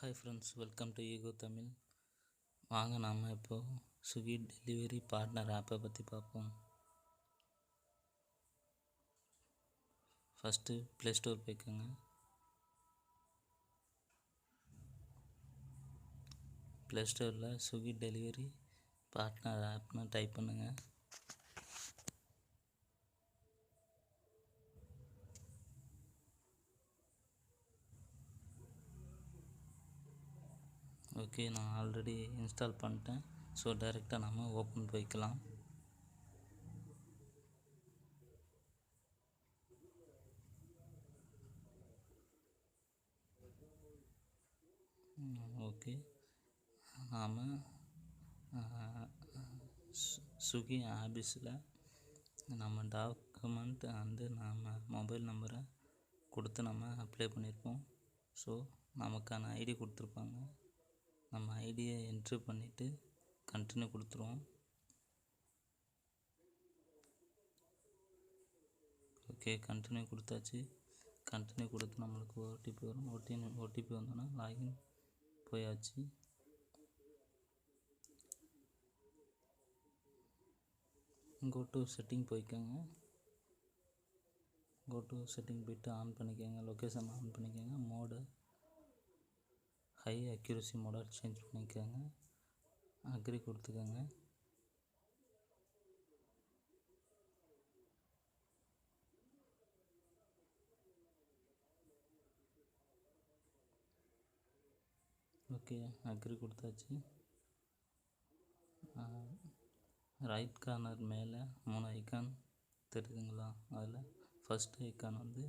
Hi friends, welcome to Eco Tamil. வாங்க நாம் இப்போது ஸ்விக்கி டெலிவரி பார்ட்னர் ஆப்பை பற்றி பார்ப்போம். ஃபஸ்ட்டு ப்ளே ஸ்டோர் போய்க்கோங்க. ப்ளே ஸ்டோரில் ஸ்விக்கி டெலிவரி பார்ட்னர் ஆப்னு டைப் பண்ணுங்கள். ஓகே, நான் ஆல்ரெடி இன்ஸ்டால் பண்ணிட்டேன். ஸோ டைரெக்டாக நம்ம ஓப்பன் போய்க்கலாம். ஓகே, நாம் ஸ்விக்கி ஆபீஸில் நம்ம டாக்குமெண்ட் அண்டு நம்ம மொபைல் நம்பரை கொடுத்து நம்ம அப்ளை பண்ணியிருப்போம். ஸோ நமக்கான ஐடி கொடுத்துருப்பாங்க. நம்ம ஐடியை என்ட்ரு பண்ணிவிட்டு கண்டினியூ கொடுத்துருவோம். ஓகே, கண்டினியூ கொடுத்தாச்சு. கண்டினியூ கொடுத்து நம்மளுக்கு ஓடிபி வரும். ஓடிபி வந்தோன்னா லாகின் போயாச்சு. கோ டு செட்டிங் போய்க்கோங்க. கோ டு செட்டிங் போய்ட்டு ஆன் பண்ணிக்கோங்க. லொக்கேஷன் ஆன் பண்ணிக்கோங்க. மோடு ஹை அக்யூரசி மோடாக சேஞ்ச் பண்ணிக்கோங்க. அக்ரி கொடுத்துக்கோங்க. ஓகே, அக்ரி கொடுத்தாச்சு. ரைட் கார்னர் மேலே 3 ஐக்கான் தெரியுதுங்களா? அதில் ஃபஸ்ட் ஐக்கான் வந்து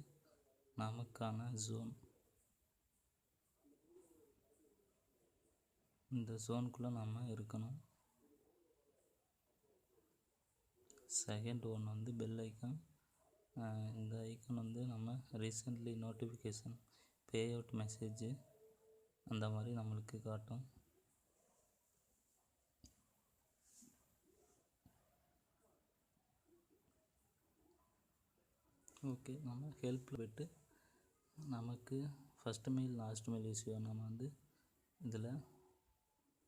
நமக்கான ஜோன். இந்த ஜோனுக்குள்ளே நம்ம இருக்கணும். செகண்ட் ஒன் வந்து பெல் ஐக்கான். இந்த ஐக்கான் வந்து நம்ம recently notification pay out message அந்த மாதிரி நம்மளுக்கு காட்டும். ஓகே, நம்ம ஹெல்ப்பில் போய்ட்டு நமக்கு first mail last mail issue நம்ம வந்து இதில்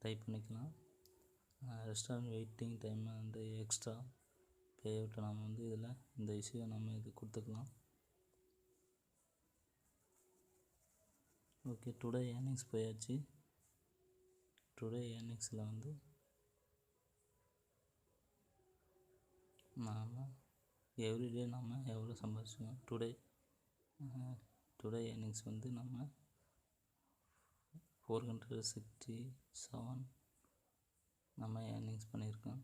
டைப் பண்ணிக்கலாம். ரெஸ்டாரண்ட் வெயிட்டிங் டைம் அந்த எக்ஸ்ட்ரா பே அவுட்டை நம்ம வந்து இதில் இந்த இஷ்யூவை நம்ம இது கொடுத்துக்கலாம். ஓகே, டுடே ஏர்னிங்ஸ் போயாச்சு. டுடே ஏர்னிங்ஸில் வந்து நாம் எவ்ரிடே நம்ம எவ்வளோ சம்பாதிச்சோம். டுடே ஏர்னிங்ஸ் வந்து நம்ம 467 நம்ம ஏர்னிங்ஸ் பண்ணியிருக்கோம்.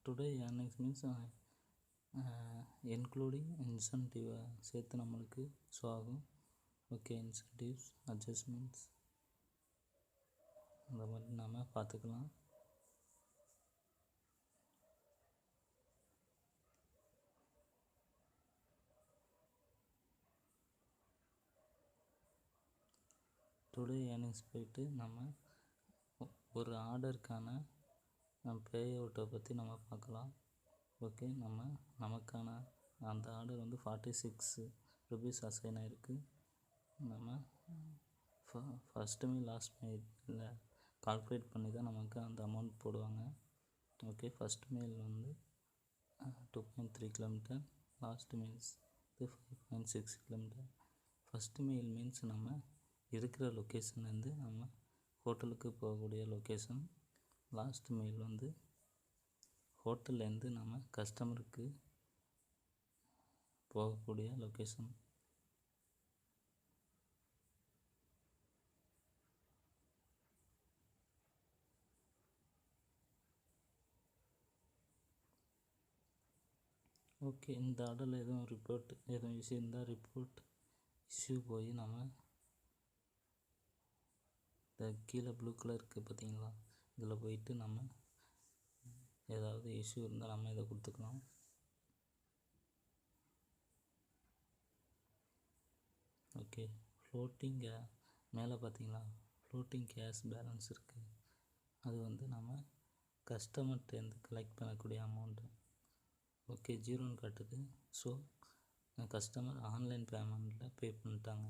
டுடே ஏர்னிங்ஸ் மீன்ஸ் இன்க்ளூடிங் இன்சென்டிவை சேர்த்து நம்மளுக்கு ஷோ ஆகும். ஓகே, இன்சென்டிவ்ஸ் அட்ஜஸ்ட்மெண்ட்ஸ் அந்த மாதிரி நாம் பார்த்துக்கலாம். டுடே ஏர்னிங்ஸ் போயிட்டு நம்ம ஒரு ஆர்டருக்கான பே அவுட்டை பற்றி நம்ம பார்க்கலாம். ஓகே, நமக்கான அந்த ஆர்டர் வந்து 46 ருபீஸ் அசைன் ஆகிருக்கு. நம்ம ஃபஸ்ட்டு மெயில் லாஸ்ட் மெயிலில் கால்குலேட் பண்ணி தான் நமக்கு அந்த அமௌண்ட் போடுவாங்க. ஓகே, ஃபஸ்ட் மெயில் வந்து 2.3 kilometre, last meals 5.6 kilometre. First mail means நம்ம இருக்கிற லொக்கேஷன்லேருந்து நம்ம ஹோட்டலுக்கு போகக்கூடிய லொக்கேஷன். லாஸ்ட் மெயில் வந்து ஹோட்டல்லேருந்து நம்ம கஸ்டமருக்கு போகக்கூடிய லொக்கேஷன். ஓகே, இந்த ஆர்டரில் எதுவும் இஷ்யூ இருந்தால் ரிப்போர்ட் இஷ்யூ போய் நம்ம இந்த கீழே ப்ளூ கலர் இருக்குது பார்த்தீங்களா? இதில் போயிட்டு நம்ம ஏதாவது இஷ்யூ இருந்தால் நம்ம இதை கொடுத்துக்கலாம். ஓகே, ஃப்ளோட்டிங் மேலே பார்த்தீங்களா? ஃப்ளோட்டிங் கேஷ் பேலன்ஸ் இருக்குது. அது வந்து நம்ம கஸ்டமர்கிட்டேருந்து கலெக்ட் பண்ணக்கூடிய அமௌண்ட்டு. ஓகே, 0ன்னு காட்டுது. ஸோ கஸ்டமர் ஆன்லைன் பேமெண்ட்டில் பே பண்ணிட்டாங்க.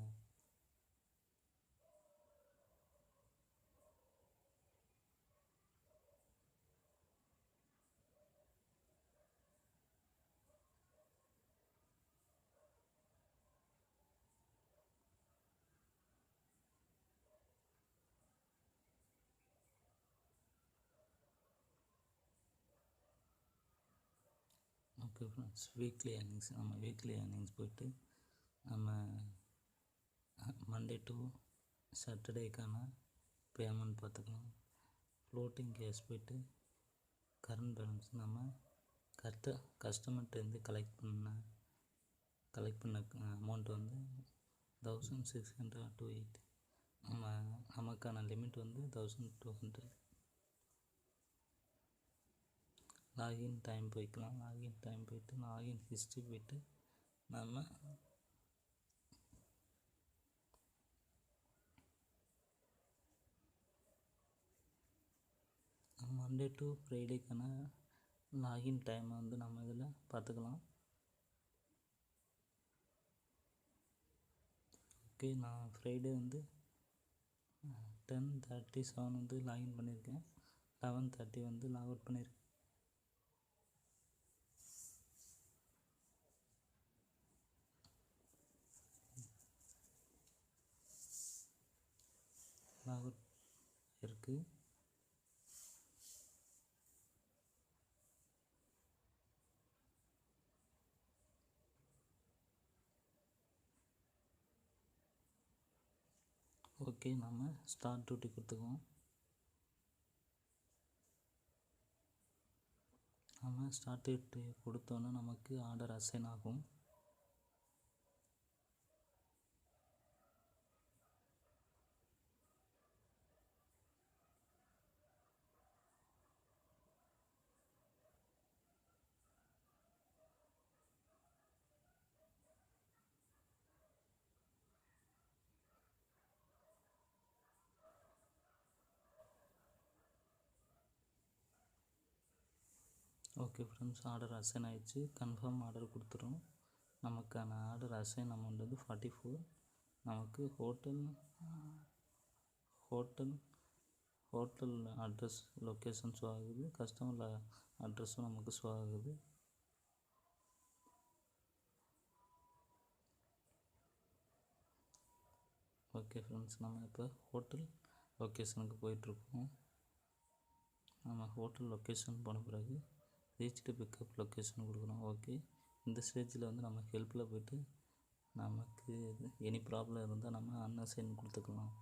ஓகே ஃப்ரெண்ட்ஸ், வீக்லி ஏர்னிங்ஸ் போய்ட்டு நம்ம மண்டே டு சாட்டர்டேக்கான பேமெண்ட் பார்த்துக்கலாம். ஃப்ளோட்டிங் கேஷ் போய்ட்டு கரண்ட் பேலன்ஸ் நம்ம கஸ்டமர்கிட்டேருந்து கலெக்ட் பண்ண அமௌண்ட் வந்து 1600 to 8. நமக்கான லிமிட் வந்து 1200. லாகின் டைம் போய்க்கலாம். லாகின் ஹிஸ்ட்ரி போய்ட்டு நம்ம மண்டே டு ஃப்ரைடேக்கான லாகின் டைமை வந்து நம்ம இதில் பார்த்துக்கலாம். ஓகே, நான் ஃப்ரைடே வந்து 10:37 வந்து லாகின் பண்ணியிருக்கேன். 11:30 வந்து லாக் அவுட் பண்ணியிருக்கேன். லாக் அவுட் இருக்குது. ஓகே, நம்ம ஸ்டார்ட் டியூட்டி கொடுத்துக்குவோம். நம்ம ஸ்டார்ட் டியூட்டி கொடுத்தோன்னே நமக்கு ஆர்டர் அசைன் ஆகும். ஓகே ஃப்ரெண்ட்ஸ், ஆர்டர் அசைன் ஆகிடுச்சு. கன்ஃபார்ம் ஆர்டர் கொடுத்துரும். நமக்கான ஆர்டர் அசைன் அமௌண்ட் வந்து 44. நமக்கு ஹோட்டல் அட்ரஸ் லொக்கேஷன் ஷோ ஆகுது. கஸ்டமர் அட்ரஸும் நமக்கு ஷோ ஆகுது. ஓகே ஃப்ரெண்ட்ஸ், நம்ம இப்போ ஹோட்டல் லொக்கேஷனுக்கு போயிட்டுருக்கோம். நம்ம ஹோட்டல் லொக்கேஷன் போன பிறகு ரீச்டு பிக்கப் லொக்கேஷன் கொடுக்குறோம். ஓகே, இந்த ஸ்டேஜில் வந்து நம்ம ஹெல்ப்பில் போய்ட்டு நமக்கு எனி ப்ராப்ளம் இருந்தால் நம்ம அன்அசைன் கொடுத்துக்கலாம்.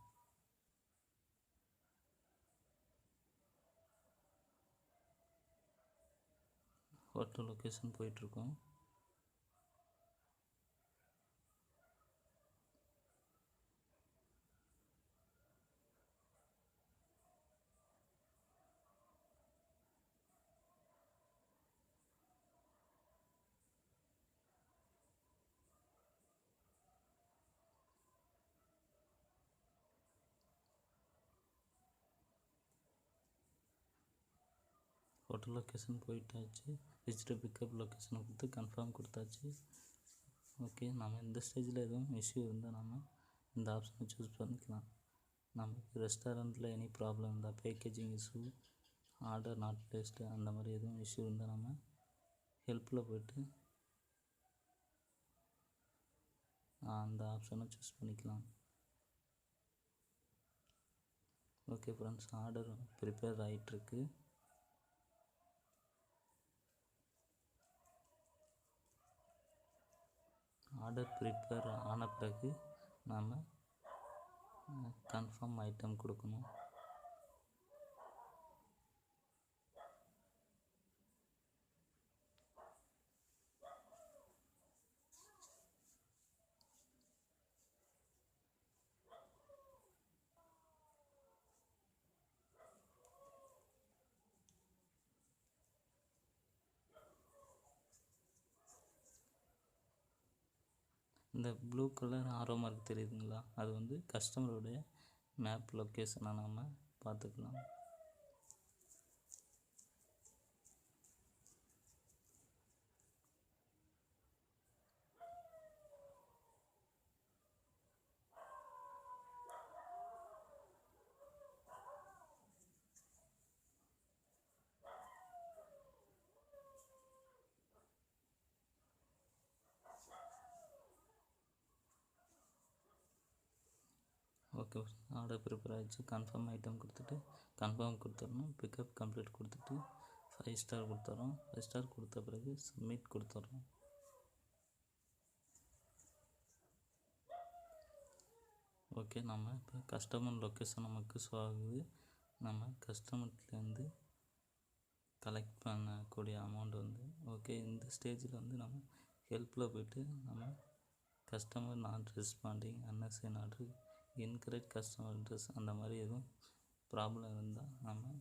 ஹோட்டல் லொக்கேஷன் போயிட்டுருக்கோம். ஹோட்டல் லொக்கேஷன் போயிட்டாச்சு. ரீச்டு பிக்கப் லொக்கேஷனை கொடுத்து கன்ஃபார்ம் கொடுத்தாச்சு. ஓகே, நம்ம இந்த ஸ்டேஜில் எதுவும் இஷ்யூ இருந்தால் நம்ம இந்த ஆப்ஷனை சூஸ் பண்ணிக்கலாம். நமக்கு ரெஸ்டாரண்ட்டில் எனி ப்ராப்ளம் இருந்தால், packaging issue, order not placed, அந்த மாதிரி எதுவும் இஷ்யூ இருந்தால் நம்ம ஹெல்ப்பில் போய்ட்டு அந்த ஆப்ஷனை சூஸ் பண்ணிக்கலாம். ஓகே ஃப்ரெண்ட்ஸ், ஆர்டர் ப்ரிப்பேர் ஆகிட்டுருக்கு. ஆர்டர் ப்ரிப்பேர் ஆன பிறகு நாம் கன்ஃபார்ம் ஐட்டம் கொடுக்கணும். இந்த ப்ளூ கலர் ஆரோ மார்க் தெரியுதுங்களா, அது வந்து கஸ்டமருடைய மேப் லொக்கேஷனை நாம் பார்த்துக்கலாம். ஓகே, ஆர்டர் ப்ரிப்பேர் ஆகிடுச்சு. கன்ஃபார்ம் ஐட்டம் கொடுத்துட்டு கன்ஃபார்ம் கொடுத்துடணும். பிக்கப் கம்ப்ளீட் கொடுத்துட்டு 5 ஸ்டார் கொடுத்துட்றோம். 5 ஸ்டார் கொடுத்த பிறகு சப்மிட் கொடுத்துட்றோம். ஓகே, நம்ம இப்போ கஸ்டமர் லொக்கேஷன் நமக்கு ஷோ ஆகுது. நம்ம கஸ்டமர்லேருந்து கலெக்ட் பண்ணக்கூடிய அமௌண்ட் வந்து ஓகே. இந்த ஸ்டேஜில் வந்து நம்ம ஹெல்ப்பில் போய்ட்டு நம்ம customer not responding, unassign order, incorrect customer address அந்த மாதிரி எதுவும் ப்ராப்ளம் இருந்தால் நம்ம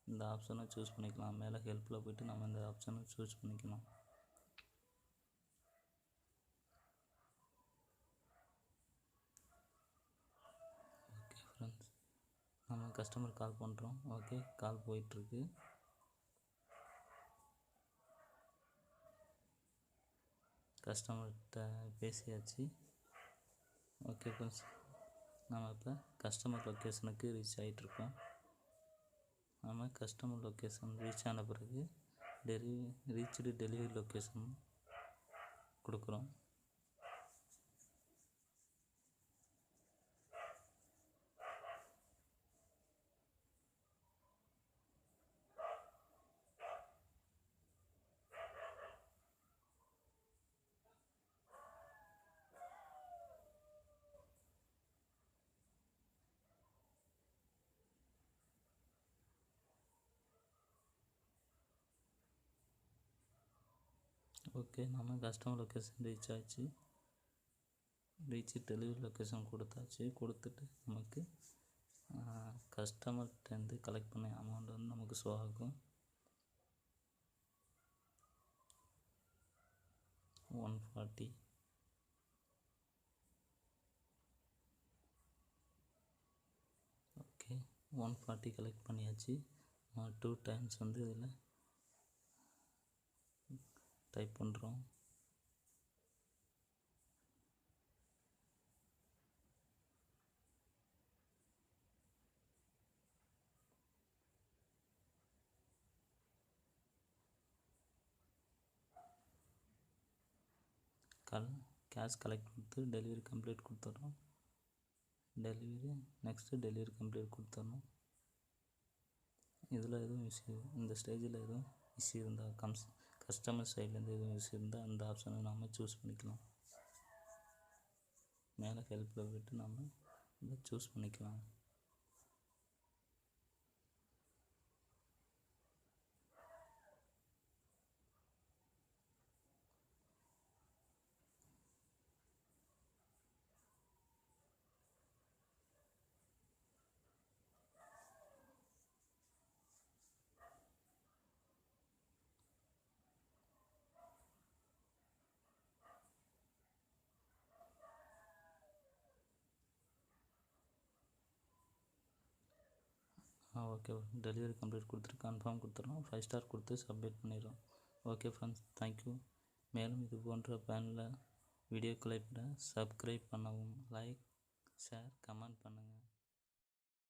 இந்த ஆப்ஷனை சூஸ் பண்ணிக்கலாம். மேலே ஹெல்ப்பில் போய்ட்டு நம்ம இந்த ஆப்ஷனை சூஸ் பண்ணிக்கலாம். ஓகே ஃப்ரெண்ட்ஸ், நம்ம கஸ்டமர் கால் பண்ணுறோம். ஓகே, கால் போயிட்டுருக்கு. கஸ்டமர்கிட்ட பேசியாச்சு. ஓகே ஃப்ரெண்ட்ஸ், நம்ம இப்போ கஸ்டமர் லொக்கேஷனுக்கு ரீச் ஆகிட்ருக்கோம். நம்ம கஸ்டமர் லொக்கேஷன் ரீச் ஆன பிறகு ரீச்டு டெலிவரி லொக்கேஷன் கொடுக்குறோம். ஓகே, நம்ம கஸ்டமர் லொக்கேஷன் ரீச் ஆச்சு. டெலிவரி லொக்கேஷன் கொடுத்துட்டு நமக்கு கஸ்டமர்கிட்டேருந்து கலெக்ட் பண்ண அமௌண்ட் வந்து நமக்கு ஷோ ஆகும். 140. ஓகே, 140 கலெக்ட் பண்ணியாச்சு. 2 டைம்ஸ் வந்து இதில் டைப் பண்ணுறோம். கேஷ் கலெக்ட் கொடுத்து டெலிவரி கம்ப்ளீட் கொடுத்துட்றோம். டெலிவரி கம்ப்ளீட் கொடுத்துடணும். இதில் எதுவும் இஷ்யூ, இந்த ஸ்டேஜில் எதுவும் இஷ்யூ இருந்தால் கஸ்டமர் சைட்லேருந்து எதுவும் இஷ்யூ இருந்தால் அந்த ஆப்ஷனை நாம் சூஸ் பண்ணிக்கலாம். மேலே ஹெல்ப்பில் போய்ட்டு நம்ம இதை சூஸ் பண்ணிக்கலாம். ஓகே, டெலிவரி கம்ப்ளீட் கொடுத்துட்டு கன்ஃபார்ம் கொடுத்துட்றோம். 5 ஸ்டார் கொடுத்து சப்மிட் பண்ணிடுறோம். Okay friends, thank you. மேலும் இது போன்ற பேனில் வீடியோக்களை பெற சப்ஸ்கிரைப் பண்ணவும், லைக், ஷேர், கமெண்ட் பண்ணுங்கள்.